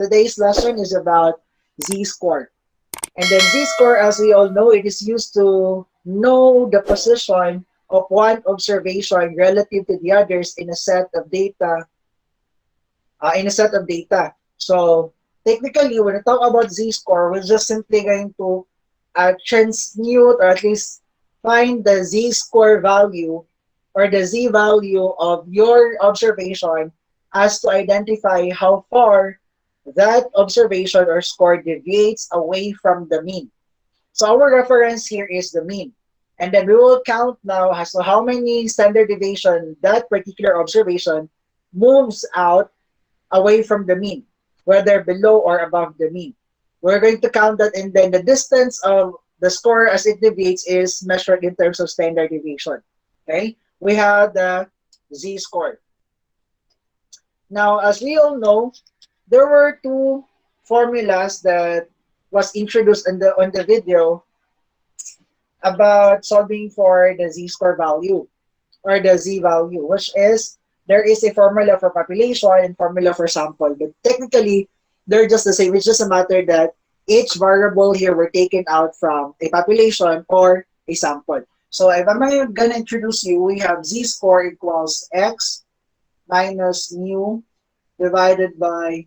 Today's lesson is about z-score. And then z-score, as we all know, it is used to know the position of one observation relative to the others in a set of data. So technically, when we talk about z-score, we're just simply going to transmute or at least find the z-score value or the z-value of your observation as to identify how far that observation or score deviates away from the mean. So our reference here is the mean. And then we will count now as to how many standard deviation that particular observation moves out away from the mean, whether below or above the mean. We're going to count that, and then the distance of the score as it deviates is measured in terms of standard deviation. Okay? We have the z-score. Now, as we all know, there were two formulas that was introduced on the video about solving for the z-score value or the z-value, which is there is a formula for population and formula for sample, but technically they're just the same. It's just a matter that each variable here were taken out from a population or a sample. So if I'm gonna introduce you, we have z-score equals x minus mu divided by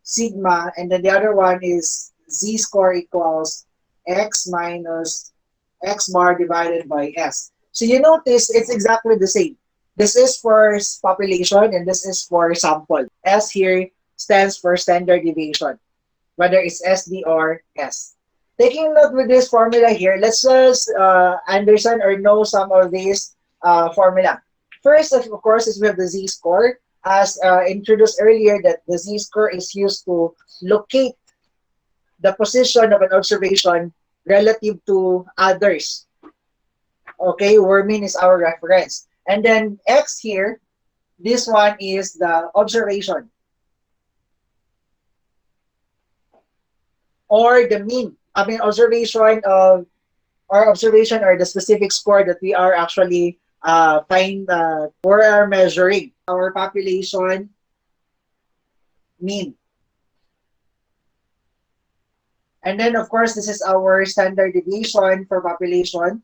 sigma, and then the other one is z-score equals x minus x bar divided by s. So you notice it's exactly the same. This is for population and this is for sample. S here stands for standard deviation, whether it's SD or S. Taking note with this formula here, let's just understand or know some of these formula. First, of course, is we have the z-score. As introduced earlier, that the z-score is used to locate the position of an observation relative to others. Okay, where mean is our reference. And then x here, this one is the observation or the mean. I mean, observation of our observation or the specific score that we are actually we are measuring our population mean. And then, of course, this is our standard deviation for population.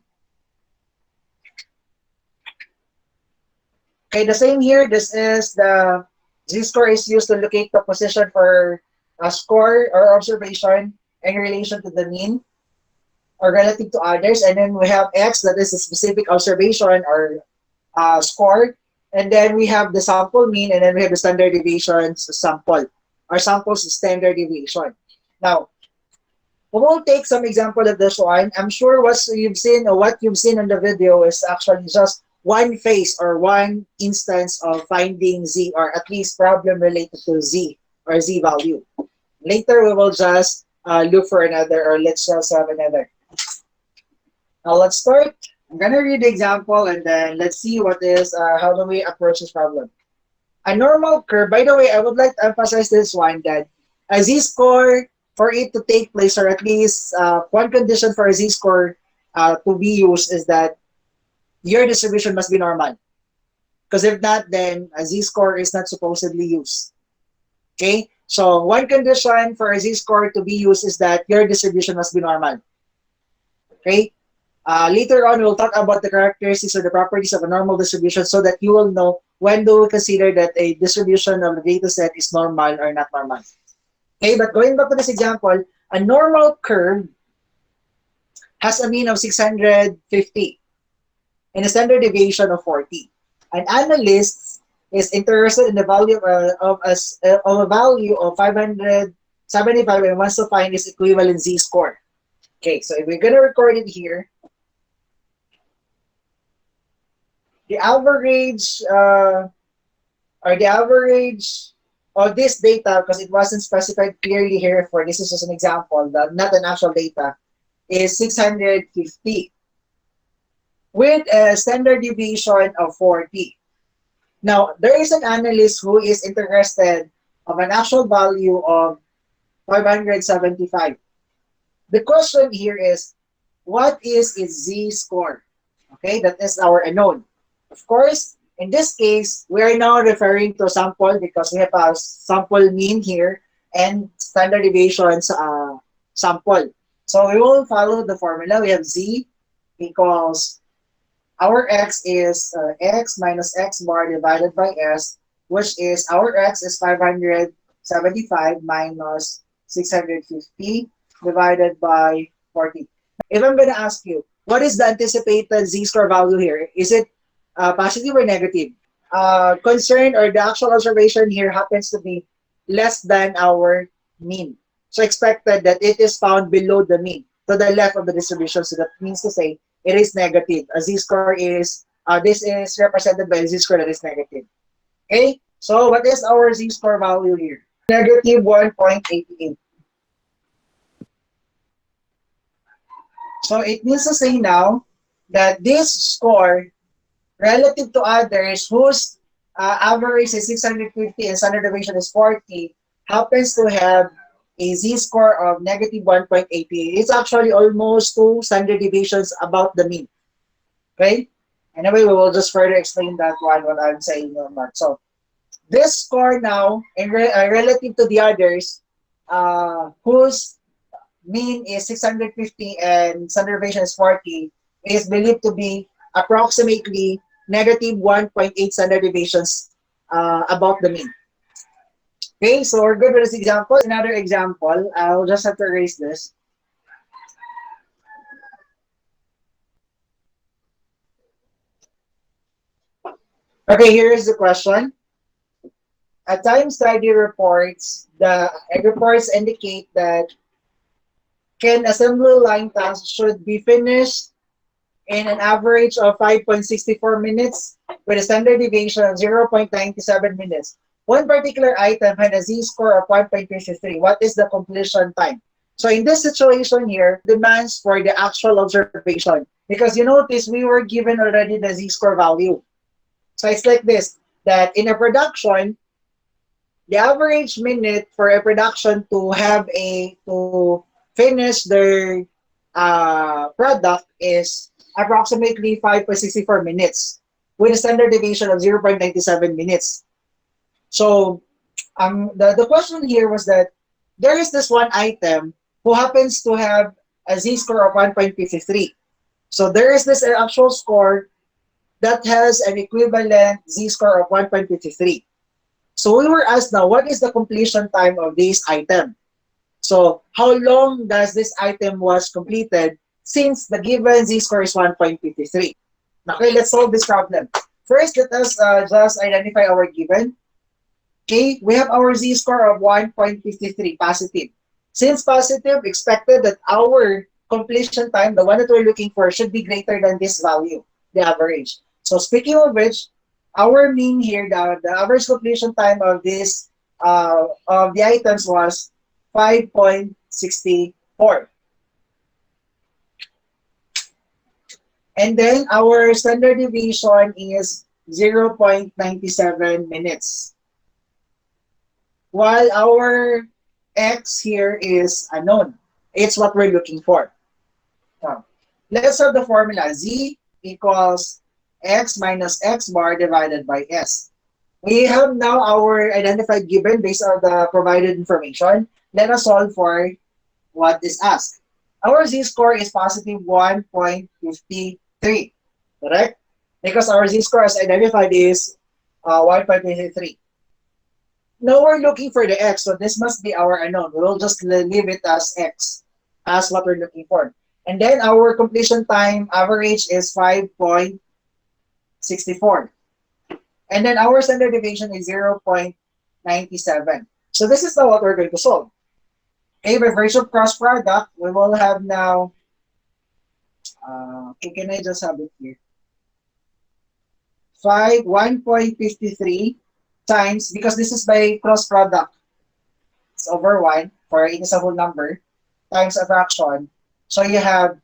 Okay, the same here. This is the z-score is used to locate the position for a score or observation in relation to the mean or relative to others. And then we have x, that is a specific observation or score. And then we have the sample mean, and then we have the standard deviation sample. Our sample's standard deviation. Now, we will take some example of this one. I'm sure what you've seen on the video is actually just one phase or one instance of finding z, or at least problem related to z or z value. Later, we will just look for another, or let's just have another. Now, let's start. I'm going to read the example, and then let's see what is, how do we approach this problem. A normal curve, by the way, I would like to emphasize this one, that a z-score, for it to take place, or at least one condition for a z-score to be used, is that your distribution must be normal. Because if not, then a z-score is not supposedly used. Okay? So one condition for a z-score to be used is that your distribution must be normal. Okay? Later on, we'll talk about the characteristics or the properties of a normal distribution so that you will know when do we consider that a distribution of the data set is normal or not normal. Okay, but going back to this example, a normal curve has a mean of 650 and a standard deviation of 40. An analyst is interested in the value of a value of 575 and wants to find its equivalent z-score. Okay, so if we're going to record it here, the average of this data, because it wasn't specified clearly here, for this is just an example, not an actual data, is 650 with a standard deviation of 40. Now, there is an analyst who is interested of an actual value of 575. The question here is, what is its z-score? Okay, that is our unknown. Of course, in this case, we are now referring to sample because we have a sample mean here. and standard deviations sample. So we will follow the formula. We have z equals our x is x minus x bar divided by s, which is our x is 575 minus 650 divided by 40. If I'm going to ask you, what is the anticipated z-score value here? Is it positive or negative? Concern or the actual observation here happens to be less than our mean. So expected that it is found below the mean, to the left of the distribution. So that means to say it is negative. A z-score is, this is represented by a z-score that is negative. Okay? So what is our z-score value here? Negative 1.88. So it means to say now that this score relative to others whose average is 650 and standard deviation is 40 happens to have a z-score of negative 1.80. It's actually almost two standard deviations about the mean. Okay? Anyway, we will just further explain that one what I'm saying on that. So this score now, relative to the others, whose mean is 650 and standard deviation is 40, is believed to be approximately negative 1.8 standard deviations about the mean. Okay, so we're good with this example. Another example, I'll just have to erase this. Okay, here is the question. A time study reports indicate that can assembly line tasks should be finished in an average of 5.64 minutes with a standard deviation of 0.97 minutes. One particular item had a z-score of 1.53. What is the completion time? So in this situation here, demands for the actual observation. Because you notice we were given already the z-score value. So it's like this, that in a production, the average minute for a production to finish their product is approximately 5.64 minutes with a standard deviation of 0.97 minutes. So the question here was that there is this one item who happens to have a z-score of 1.53. So there is this actual score that has an equivalent z-score of 1.53. So we were asked now, what is the completion time of this item? So how long does this item was completed since the given z-score is 1.53? Okay, let's solve this problem. First, let us just identify our given. Okay, we have our z-score of 1.53 positive. Since positive, expected that our completion time, the one that we're looking for, should be greater than this value, the average. So speaking of which, our mean here, the average completion time of this of the items was 5.64. And then our standard deviation is 0.97 minutes. While our x here is unknown. It's what we're looking for. Now, let's have the formula. Z equals x minus x bar divided by s. We have now our identified given based on the provided information. Let us solve for what is asked. Our z-score is positive 1.53, correct? Because our z-score as identified is 1.53. Now we're looking for the x, so this must be our unknown. We'll just leave it as x, as what we're looking for. And then our completion time average is 5.64. And then our standard deviation is 0.97. So this is now what we're going to solve. Okay, by virtue of cross product, we will have now, okay, can I just have it here? 1.53 times, because this is by cross product, it's over 1, for it is a whole number, times a fraction. So you have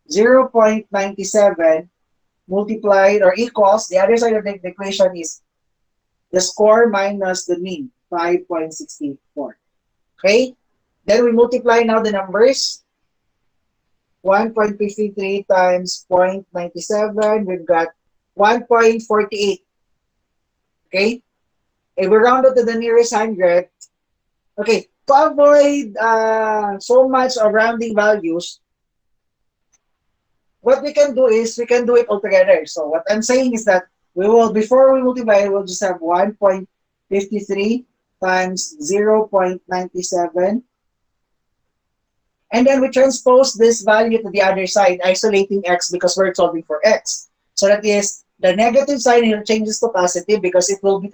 0.97 multiplied or equals, the other side of the equation is the score minus the mean, 5.64. Okay? Then we multiply now the numbers. 1.53 times 0.97, we've got 1.48. Okay? If we round it to the nearest hundred, Okay, to avoid so much of rounding values, what we can do is we can do it all together. So what I'm saying is that we will, before we multiply, we'll just have 1.53 times 0.97, and then we transpose this value to the other side, isolating x because we're solving for x. So that is the negative sign here changes to positive because it will be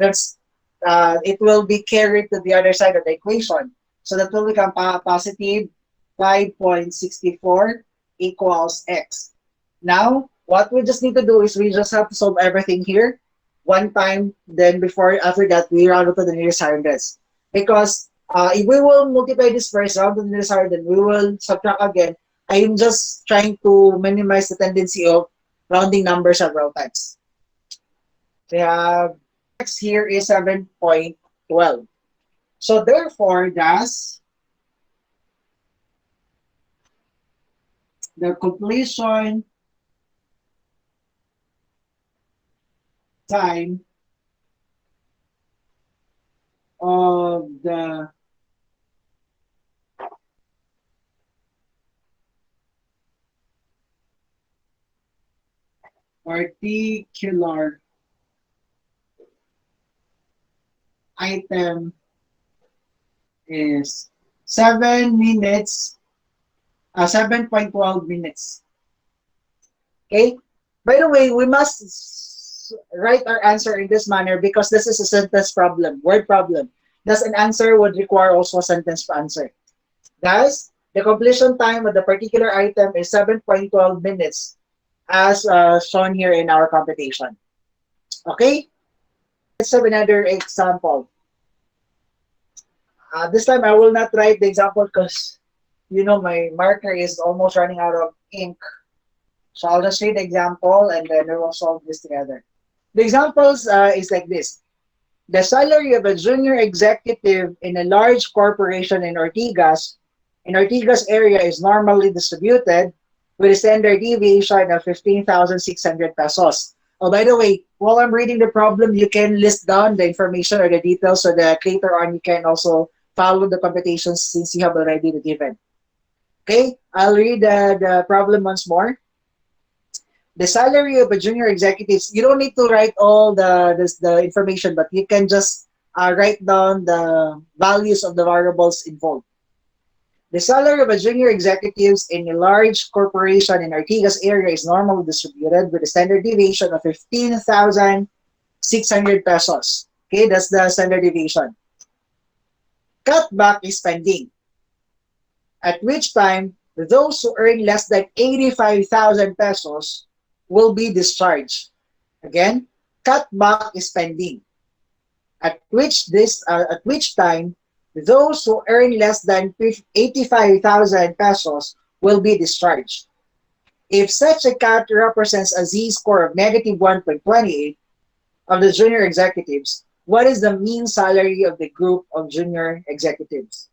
carried to the other side of the equation. So that will become positive 5.64 equals x. Now, what we just need to do is we just have to solve everything here one time. Then after that, we round it to the nearest hundreds. Because if we will multiply this first, round to the nearest hundred, then we will subtract again. I'm just trying to minimize the tendency of rounding numbers several times. So we have x here is 7.12. So therefore, thus, the completion time of the particular item is 7 minutes, 7.12 minutes. Okay? By the way, we must write our answer in this manner because this is a sentence problem, word problem. Thus, an answer would require also a sentence answer. Thus, the completion time of the particular item is 7.12 minutes as shown here in our computation. Okay? Let's have another example. This time I will not write the example because my marker is almost running out of ink. So I'll just read the example and then we will solve this together. The examples is like this. The salary of a junior executive in a large corporation in Ortigas area is normally distributed with a standard deviation of 15,600 pesos. Oh, by the way, while I'm reading the problem, you can list down the information or the details so that later on you can also follow the computations since you have already the given. Okay, I'll read the problem once more. The salary of a junior executive, you don't need to write all the information, but you can just write down the values of the variables involved. The salary of a junior executives in a large corporation in Ortigas area is normally distributed with a standard deviation of 15,600 pesos. Okay, that's the standard deviation. Cutback is pending, at which time those who earn less than 85,000 pesos will be discharged. Again, cutback is pending, at which time those who earn less than 85,000 pesos will be discharged. If such a cut represents a z-score of negative 1.28 of the junior executives, what is the mean salary of the group of junior executives?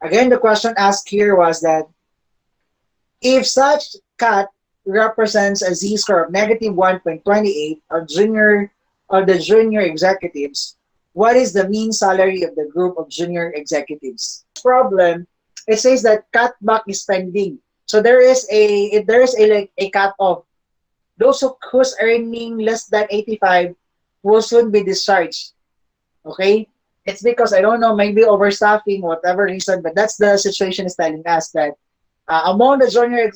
Again, the question asked here was that if such cut represents a z-score of negative 1.28 of the junior executives, what is the mean salary of the group of junior executives? Problem, it says that cutback is pending. So there is a like a cut-off. Those who's earning less than 85 will soon be discharged. Okay? It's because I don't know, maybe overstaffing, whatever reason, but that's the situation is telling us that among the junior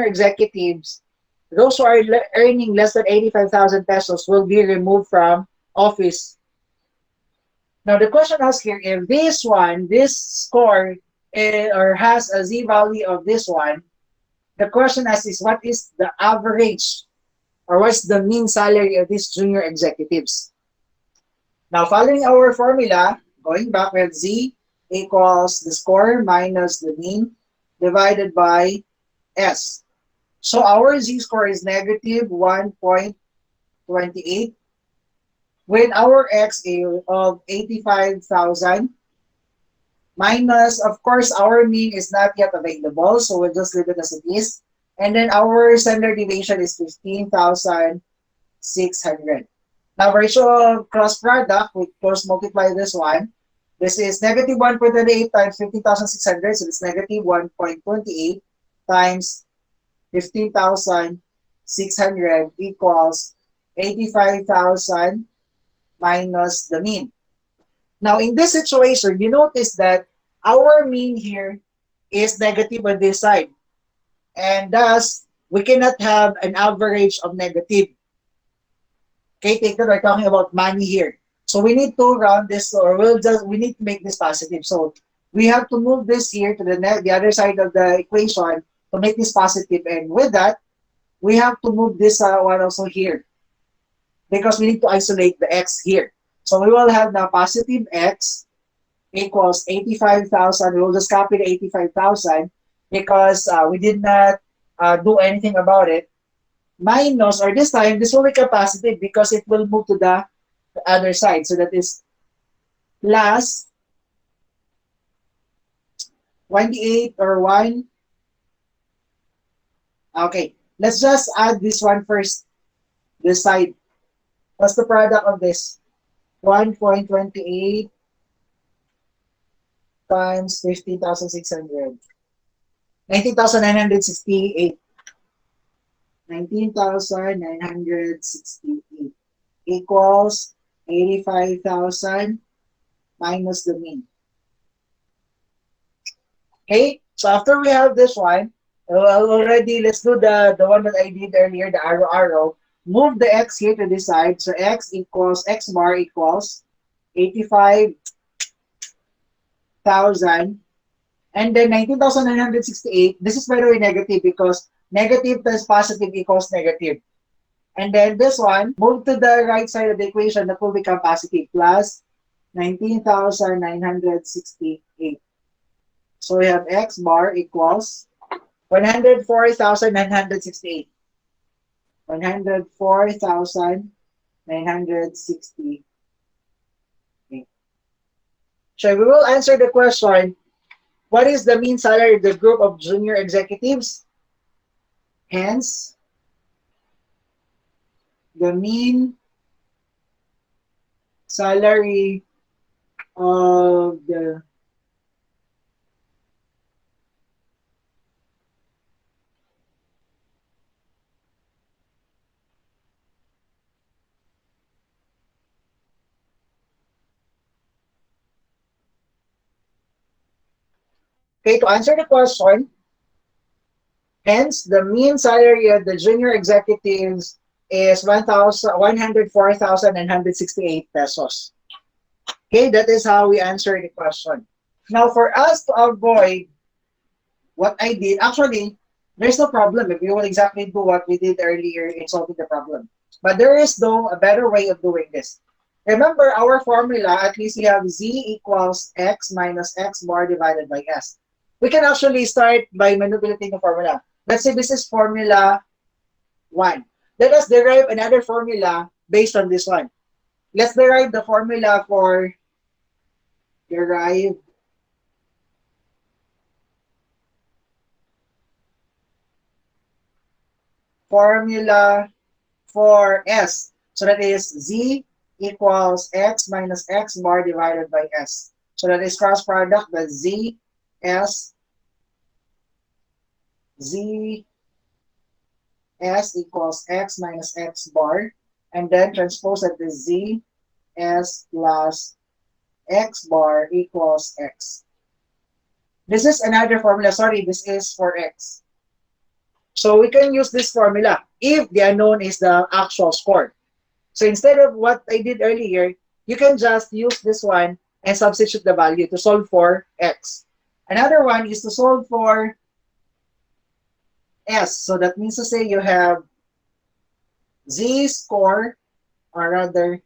executives, those who are earning less than 85,000 pesos will be removed from office. Now the question asked here, if this score or has a z-value of this one, the question asked is what is the average or what's the mean salary of these junior executives? Now following our formula, going back with z equals the score minus the mean divided by s. So our z-score is negative 1.28 with our x of 85,000 minus, of course, our mean is not yet available, so we'll just leave it as it is. And then our standard deviation is 15,600. Now, ratio of cross product, we cross multiply this one. This is negative 1.28 times 15,600, so it's negative 1.28 times 15,600 equals 85,000 minus the mean. Now, in this situation, you notice that our mean here is negative on this side. And thus, we cannot have an average of negative. Okay, take that, we're talking about money here. So we need to round this, or we need to make this positive. So we have to move this here to the other side of the equation to make this positive. And with that, we have to move this one also here because we need to isolate the x here. So we will have now positive x equals 85,000. We will just copy the 85,000 because we did not do anything about it. Minus, or this time, this will become positive because it will move to the other side. So that is plus 28 or 1. Okay, let's just add this one first, this side. What's the product of this? 1.28 times 15,600. 19,968. 19,968 equals 85,000 minus the mean. Okay, so after we have this one, already let's do the one that I did earlier, the arrow. Move the x here to this side. So x bar equals 85,000. And then 19,968. This is by the way negative because negative plus positive equals negative. And then this one, move to the right side of the equation, that will become positive, plus 19,968. So we have x bar equals 104,968. 104,968. So we will answer the question, what is the mean salary of the group of junior executives? Hence, the mean salary of the Okay, to answer the question, hence the mean salary of the junior executives is 104,968 pesos. Okay, that is how we answer the question. Now, for us to avoid what I did, actually, there's no problem if we will exactly do what we did earlier in solving the problem. But there is, though, a better way of doing this. Remember our formula, at least we have z equals x minus x bar divided by s. We can actually start by manipulating the formula. Let's say this is formula 1. Let us derive another formula based on this one. Let's derive the formula for formula for s. So that is z equals x minus x bar divided by s. So that is cross product, the z s equals x minus x bar, and then transpose that the z s plus x bar equals x. This is another formula. Sorry, this is for x. So we can use this formula if the unknown is the actual score. So instead of what I did earlier, you can just use this one and substitute the value to solve for x. Another one is to solve for s. So that means to say you have z score, or rather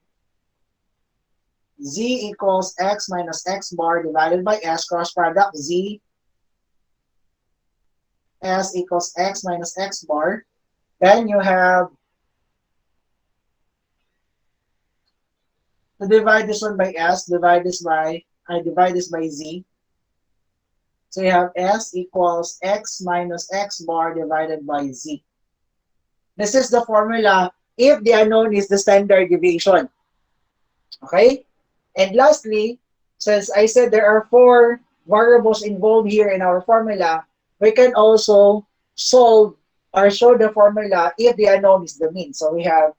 z equals x minus x bar divided by s, cross product z s equals x minus x bar. Then you have to divide this one by s, divide this by z. So you have s equals x minus x bar divided by z. This is the formula if the unknown is the standard deviation. Okay? And lastly, since I said there are four variables involved here in our formula, we can also solve or show the formula if the unknown is the mean. So we have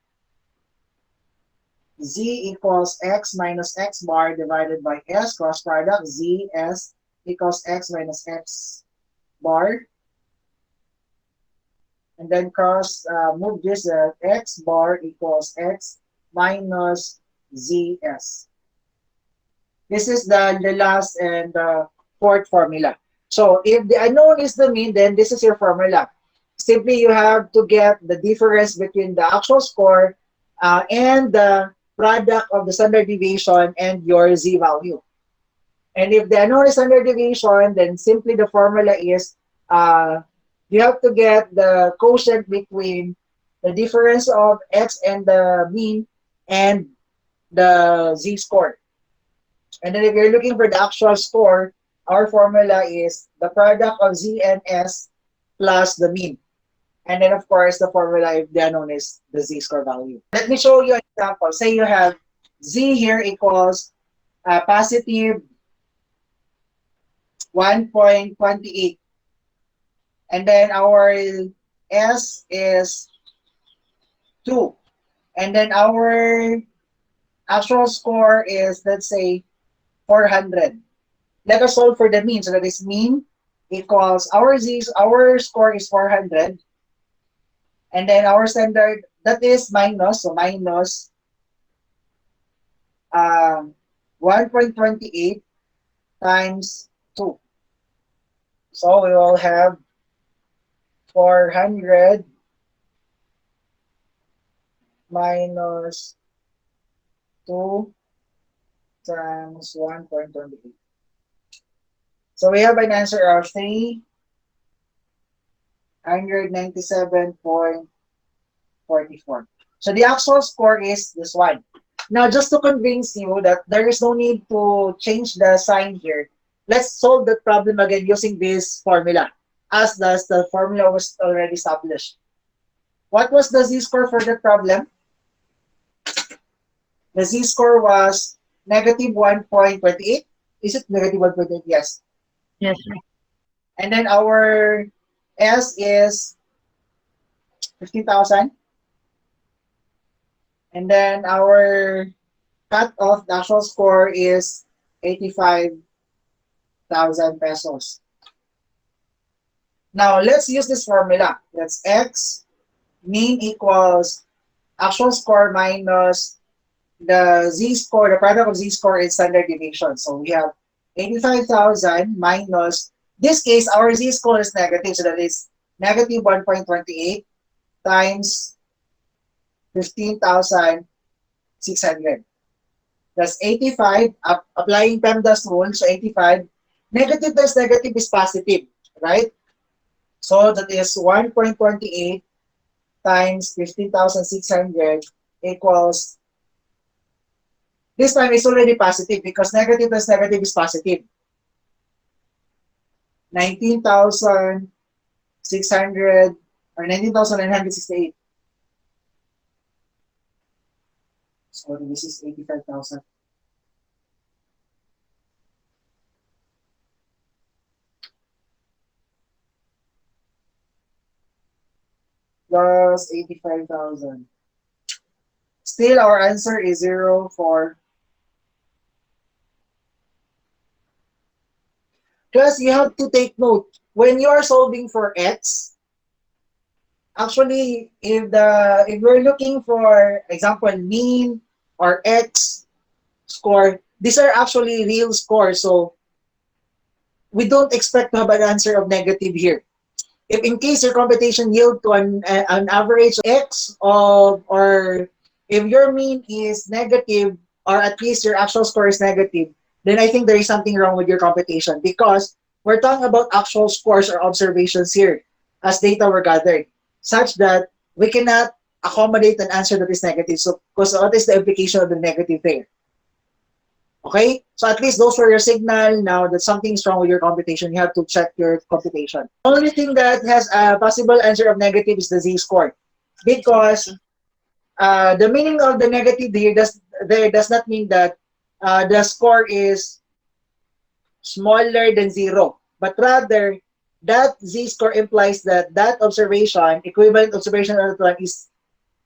z equals x minus x bar divided by s cross product z s equals x minus x bar, and then cross move this x bar equals x minus zs. This is the last and the fourth formula. So if the unknown is the mean, then this is your formula. Simply you have to get the difference between the actual score and the product of the standard deviation and your z value. And if the unknown is standard deviation, then simply the formula is you have to get the quotient between the difference of x and the mean and the z score. And then if you're looking for the actual score, our formula is the product of z and s plus the mean. And then, of course, the formula if the unknown is the z-score value. Let me show you an example. Say you have z here equals positive 1.28. And then our s is 2. And then our actual score is, let's say, 400. Let us solve for the mean. So that is mean equals our score is 400. And then our standard, that is minus, so minus 1.28 times 2. So we will have 400 minus 2 times 1.28. So we have an answer of 397.44. So the actual score is this one. Now, just to convince you that there is no need to change the sign here, let's solve the problem again using this formula, as the formula was already established. What was the z-score for the problem? The z-score was negative 1.28. Is it negative 1.8? Yes. Yes, sir. And then our S is 15,000. And then our cut-off national score is 85,000 pesos. Now, let's use this formula. That's X mean equals actual score minus the z-score, the product of z-score is standard deviation. So we have 85,000 minus, this case, our z-score is negative. So that is negative 1.28 times 15,600. That's 85, applying PEMDAS rule, so 85. Negative times negative is positive, right? So that is 1.28 times 15,600 equals, this time it's already positive because negative times negative is positive. 19,600 or 19,968. So this is 85,000. Plus 85,000. Still, our answer is 0, 4. Plus, you have to take note, when you are solving for x, actually, if we're looking for example mean or x score, these are actually real scores. So we don't expect to have an answer of negative here. If in case your computation yield to an average x of, or if your mean is negative, or at least your actual score is negative, then I think there is something wrong with your computation because we're talking about actual scores or observations here as data were gathered, such that we cannot accommodate an answer that is negative. So, because what is the implication of the negative there? Okay, so at least those were your signal. Now that something is wrong with your computation, you have to check your computation. The only thing that has a possible answer of negative is the z-score, because The meaning of the negative here does not mean that the score is smaller than zero, but rather that z-score implies that that observation, equivalent observation of the one, is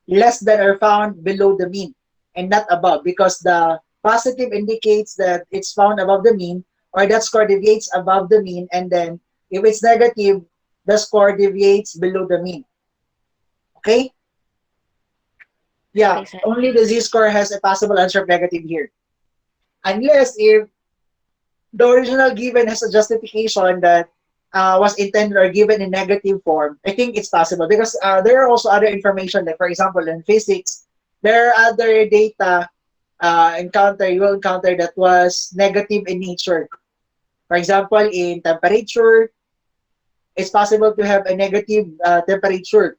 less than or found below the mean and not above, because the positive indicates that it's found above the mean or that score deviates above the mean, and then if it's negative, the score deviates below the mean. Okay? Yeah, Okay, sir. only the z-score has a possible answer of negative here. Unless if the original given has a justification that was intended or given in negative form, I think it's possible because there are also other information. Like for example, in physics, there are other data you will encounter that was negative in nature. For example, in temperature, it's possible to have a negative temperature.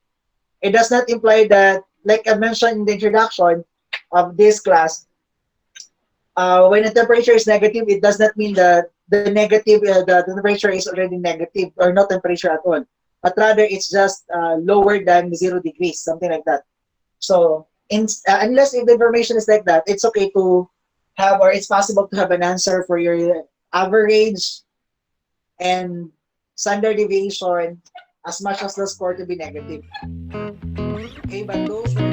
It does not imply that, like I mentioned in the introduction of this class, when the temperature is negative, it does not mean that the temperature is already negative or no temperature at all. But rather, it's just lower than 0 degrees, something like that. So, unless if the information is like that, it's okay to have, or it's possible to have an answer for your average and standard deviation as much as the score to be negative. Okay, but those were